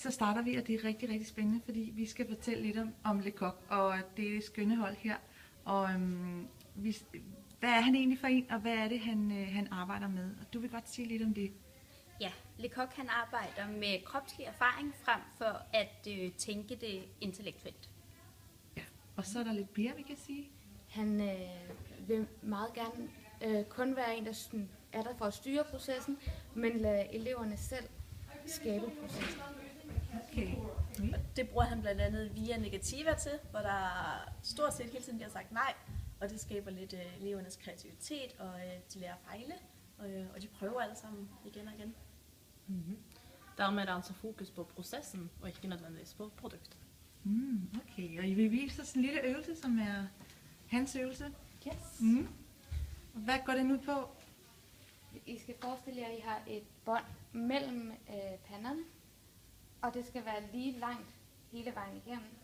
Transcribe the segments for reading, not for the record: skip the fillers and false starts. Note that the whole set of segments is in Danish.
så starter vi, og det er rigtig, rigtig spændende, fordi vi skal fortælle lidt om Le Coq, og det er skønne hold her. Og hvad er han egentlig for en, og hvad er det, han arbejder med? Og du vil godt sige lidt om det. Ja, Le Coq han arbejder med kropslig erfaring frem for at tænke det intellektuelt. Ja, og så er der lidt mere, vi kan sige. Han vil meget gerne kun være en, der sådan, er der for at styre processen, men lade eleverne selv skabe processen. Okay. Og det bruger han blandt andet via negativer til, hvor der stort set hele tiden bliver sagt nej, og det skaber lidt elevernes kreativitet, og de lærer at fejle, og de prøver alle sammen igen og igen. Mm-hmm. Dermed er det altså fokus på processen, og ikke nødvendigvis på produktet. Okay, og I vil vise os en lille øvelse, som er hans øvelse. Yes. Og hvad går den ud på? I skal forestille jer, at I har et bånd mellem panderne, og det skal være lige langt hele vejen igennem.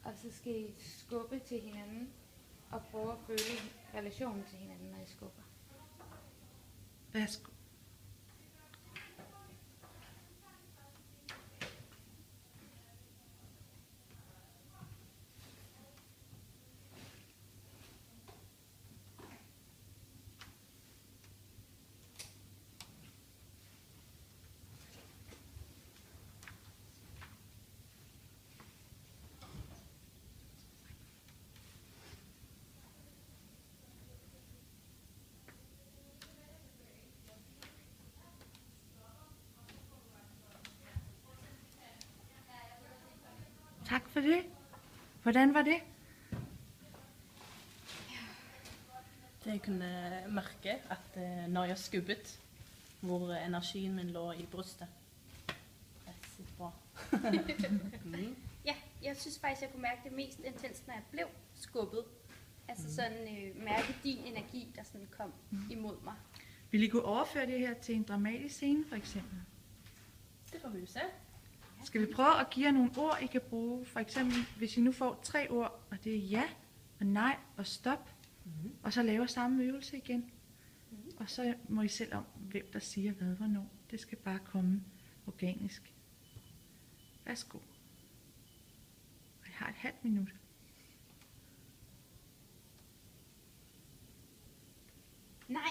Og så skal I skubbe til hinanden og prøve at føle relationen til hinanden, når I skubber. Værsgo. Tak for det. Hvordan var det? Jeg kunne mærke, at når jeg skubbet, hvor energien min lå i brystet. Det er bra. Ja, jeg synes faktisk, jeg kunne mærke det mest intens, når jeg blev skubbet. Altså sådan mærke din energi, der sådan kom imod mig. Vil I kunne overføre det her til en dramatisk scene, for eksempel? Det får vi jo se. Skal vi prøve at give jer nogle ord, I kan bruge? For eksempel, hvis I nu får 3 ord, og det er ja, og nej, og stop, og så laver samme øvelse igen. Og så må I selv om, hvem der siger hvad, hvornår. Det skal bare komme organisk. Værsgo. Jeg har et halvt minut. Nej.